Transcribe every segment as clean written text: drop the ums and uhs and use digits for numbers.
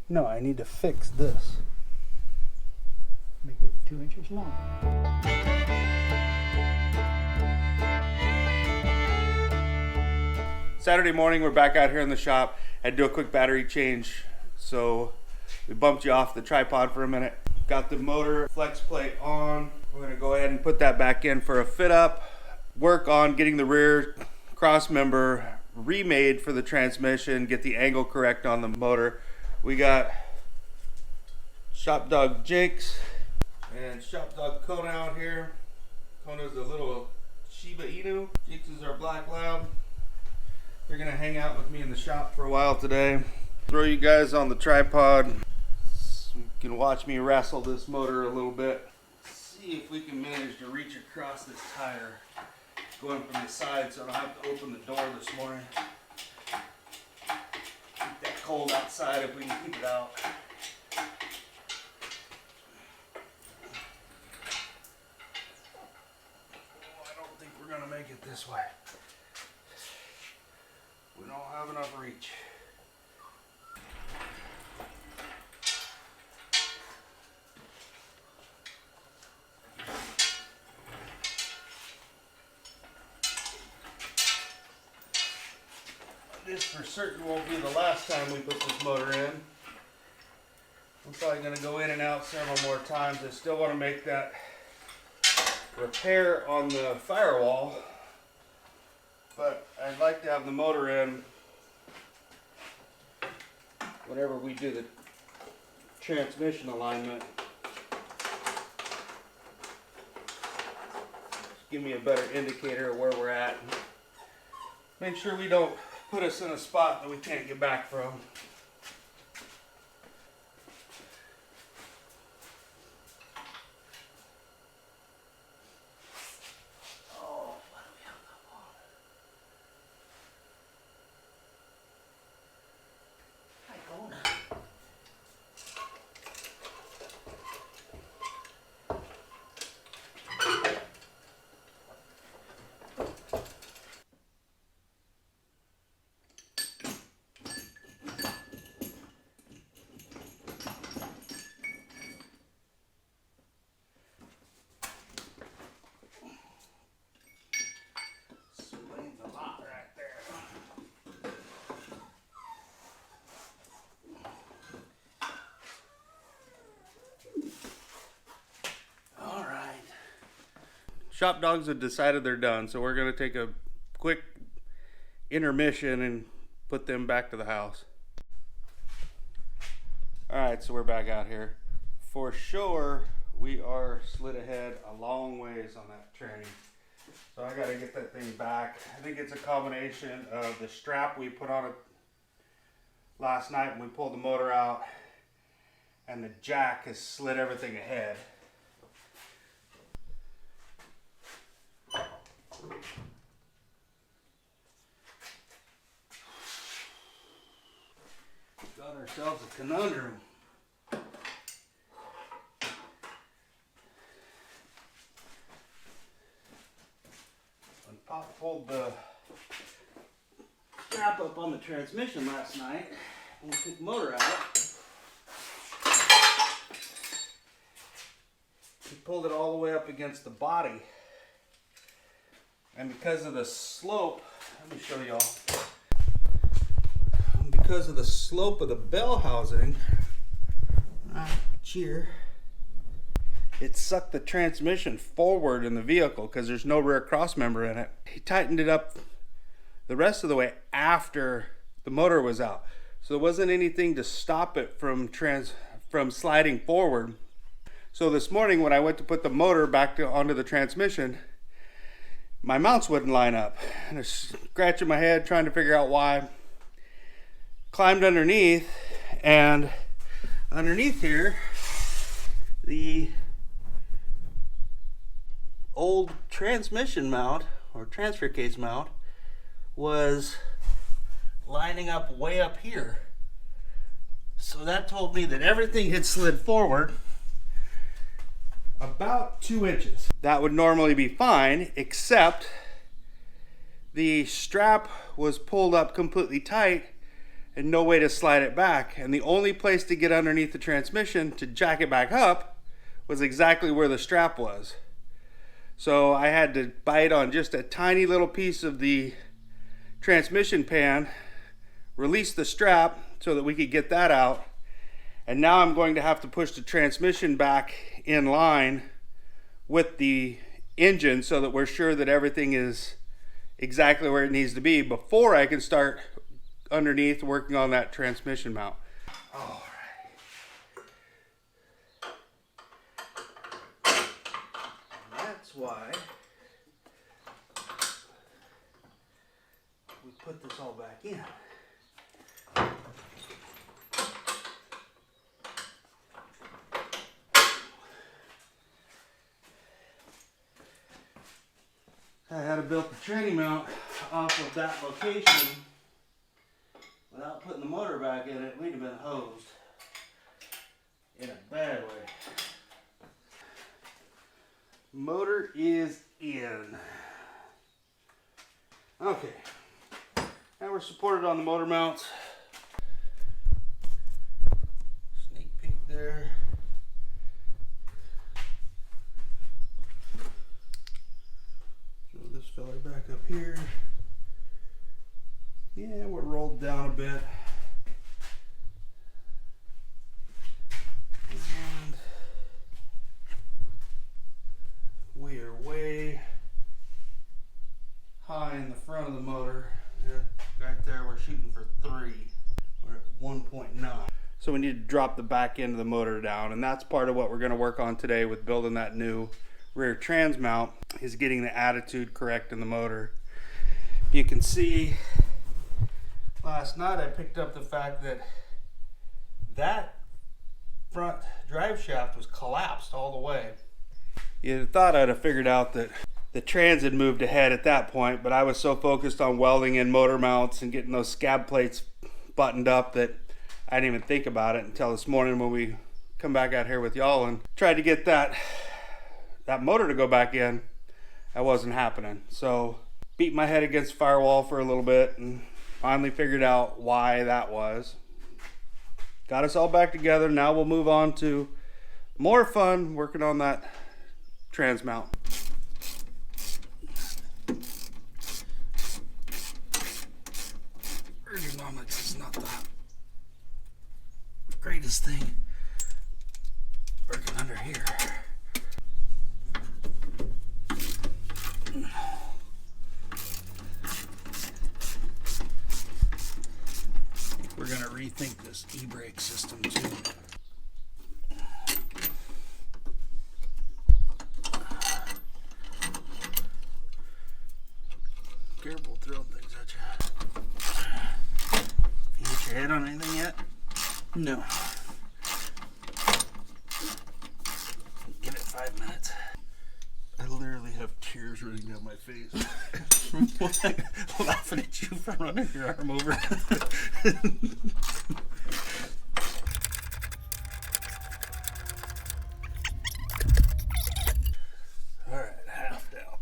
No, I need to fix this. Make it 2 inches long. Saturday morning, we're back out here in the shop. Had to do a quick battery change, so we bumped you off the tripod for a minute. Got the motor flex plate on. We're gonna go ahead and put that back in for a fit up. Work on getting the rear cross member remade for the transmission, get the angle correct on the motor. We got Shop Dog Jake's and Shop Dog Kona out here. Kona's a little Shiba Inu. Jake's is our black lab. They're gonna hang out with me in the shop for a while today. Throw you guys on the tripod so you can watch me wrestle this motor a little bit. See if we can manage to reach across this tire going from the side so I don't have to open the door this morning. Keep that cold outside if we can keep it out. Oh, I don't think we're gonna make it this way. We don't have enough reach. This for certain won't be the last time we put this motor in. I'm probably going to go in and out several more times. I still want to make that repair on the firewall, but I'd like to have the motor in whenever we do the transmission alignment. Just give me a better indicator of where we're at. Make sure we don't put us in a spot that we can't get back from. Oh, what do we have on? Hi, Kona. Shop dogs have decided they're done, so we're going to take a quick intermission and put them back to the house. Alright, so we're back out here. For sure, we are slid ahead a long ways on that tranny. So I got to get that thing back. I think it's a combination of the strap we put on it last night when we pulled the motor out, and the jack has slid everything ahead. Got ourselves a conundrum. When Pop pulled the strap up on the transmission last night, when we took the motor out, he pulled it all the way up against the body. And because of the slope, let me show y'all. Because of the slope of the bell housing, cheer, it sucked the transmission forward in the vehicle because there's no rear cross member in it. He tightened it up the rest of the way after the motor was out. So there wasn't anything to stop it from sliding forward. So this morning when I went to put the motor back onto the transmission, my mounts wouldn't line up. And I was scratching my head trying to figure out why. Climbed underneath, and underneath here, the old transmission mount or transfer case mount was lining up way up here. So that told me that everything had slid forward about 2 inches. That would normally be fine, except the strap was pulled up completely tight and no way to slide it back. And the only place to get underneath the transmission to jack it back up was exactly where the strap was. So I had to bite on just a tiny little piece of the transmission pan, release the strap so that we could get that out. And now I'm going to have to push the transmission back in line with the engine so that we're sure that everything is exactly where it needs to be before I can start underneath working on that transmission mount. All right. That's why we put this all back in. I had to build the training mount off of that location. Without putting the motor back in it, we'd have been hosed in a bad way. Motor is in. Okay, now we're supported on the motor mounts. Sneak peek there. Throw this fella back up here. Yeah, we're rolled down a bit. And we are way high in the front of the motor. Right there, we're shooting for 3. We're at 1.9. So we need to drop the back end of the motor down, and that's part of what we're going to work on today with building that new rear trans mount, is getting the attitude correct in the motor. You can see last night I picked up the fact that that front drive shaft was collapsed all the way. You'd thought I'd have figured out that the trans had moved ahead at that point, but I was so focused on welding in motor mounts and getting those scab plates buttoned up that I didn't even think about it until this morning when we come back out here with y'all and tried to get that motor to go back in. That wasn't happening. So beat my head against the firewall for a little bit and finally figured out why that was. Got us all back together. Now we'll move on to more fun working on that trans mount. Ergonomics is not the greatest thing working under here. We're going to rethink this e-brake system too. Careful throwing things at you. Have you hit your head on anything yet? No. Give it 5 minutes. I literally have tears running down my face from laughing at you for running your arm over. Alright, half down.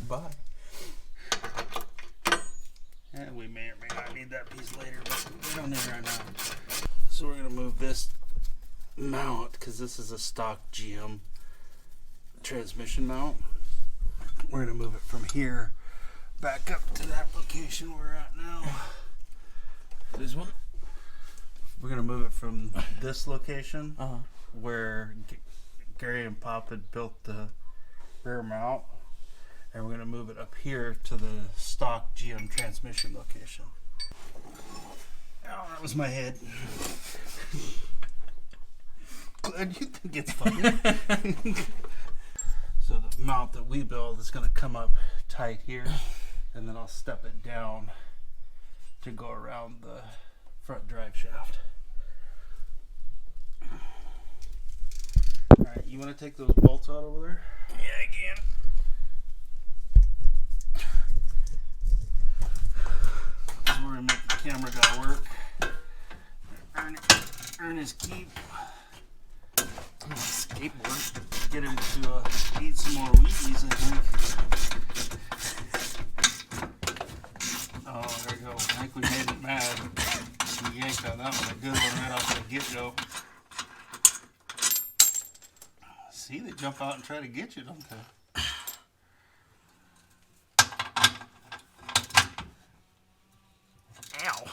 Bye. And we may or may not need that piece later, but we don't need it right now. So we're going to move this mount, because this is a stock GM transmission mount. We're going to move it from here back up to that location we're at now. This one? We're going to move it from this location where Gary and Pop had built the rear mount. And we're going to move it up here to the stock GM transmission location. Oh, that was my head. Glad you think it's funny. So the mount that we build is going to come up tight here, and then I'll step it down to go around the front drive shaft. Alright, you want to take those bolts out over there? Yeah, I can. We're gonna make the camera guy work. Earn his keep. Oh, skateboard. Get him to eat some more Wheaties, I think. Oh, there you go. I think we made it mad. We yanked on that one. A good one right off the get-go. See, they jump out and try to get you, don't they? Ow.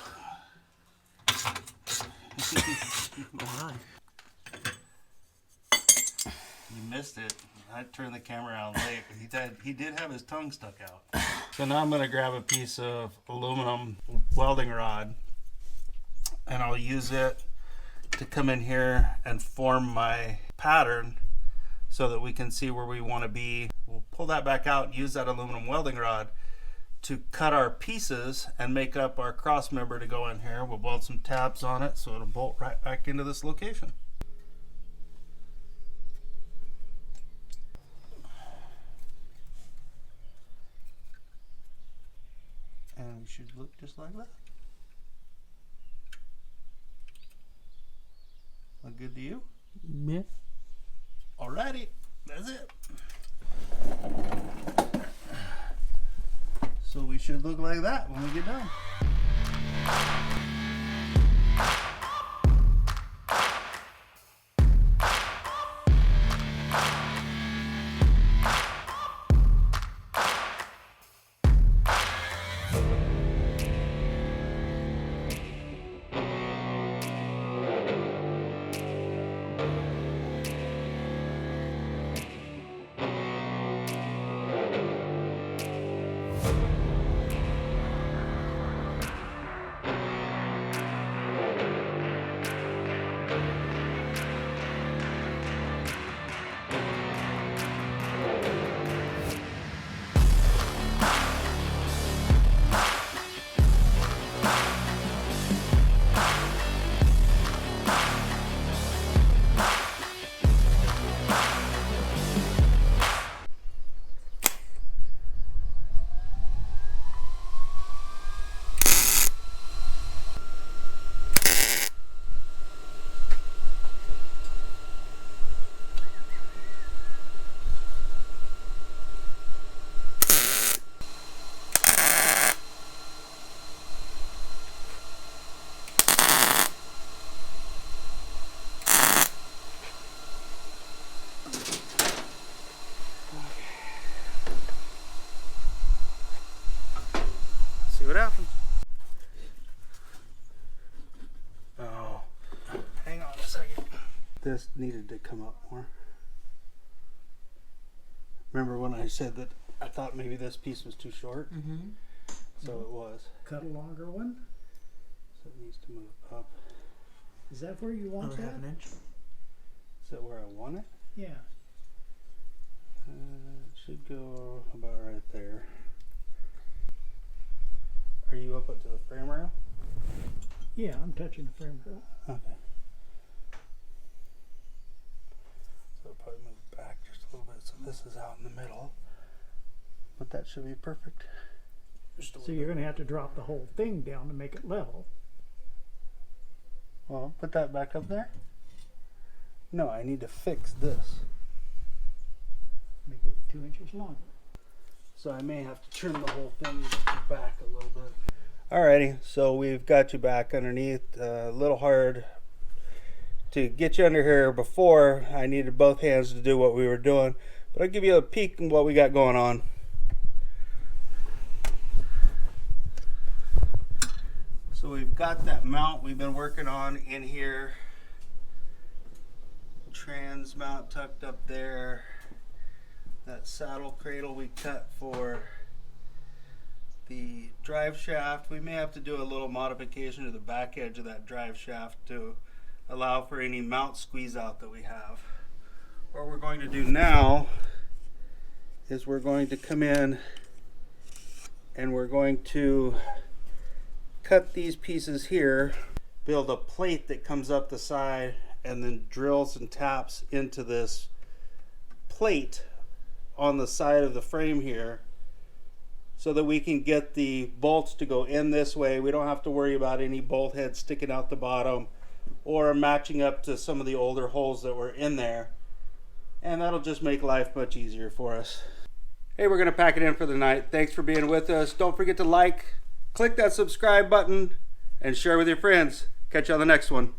You missed it. I turned the camera on late. He did have his tongue stuck out. So now I'm going to grab a piece of aluminum welding rod, and I'll use it to come in here and form my pattern so that we can see where we want to be. We'll pull that back out and use that aluminum welding rod to cut our pieces and make up our cross member to go in here. We'll weld some tabs on it so it'll bolt right back into this location. And we should look just like that. Look good to you? Yeah. Alrighty, that's it. So we should look like that when we get done. See what happens. Oh, hang on a second. This needed to come up more. Remember when I said that I thought maybe this piece was too short? Mm-hmm. So it was. Cut a longer one. So it needs to move up. Is that where you want that? Half an inch. Is that where I want it? Yeah. It should go about right there. Are you up to the frame rail? Yeah, I'm touching the frame rail. Okay. So I'll probably move back just a little bit. So this is out in the middle. But that should be perfect. So you're going to have to drop the whole thing down to make it level. Well, put that back up there. No, I need to fix this. Make it 2 inches longer. So I may have to trim the whole thing back a little bit. Alrighty, so we've got you back underneath. A little hard to get you under here. Before I needed both hands to do what we were doing, but I'll give you a peek at what we got going on. So we've got that mount we've been working on in here. Trans mount tucked up there. That saddle cradle we cut for the drive shaft. We may have to do a little modification to the back edge of that drive shaft to allow for any mount squeeze out that we have. What we're going to do now is we're going to come in and we're going to cut these pieces here, build a plate that comes up the side and then drills and taps into this plate on the side of the frame here so that we can get the bolts to go in this way. We don't have to worry about any bolt heads sticking out the bottom or matching up to some of the older holes that were in there. and that'll just make life much easier for us. Hey, we're gonna pack it in for the night. Thanks for being with us. Don't forget to like, click that subscribe button, and share with your friends. Catch you on the next one.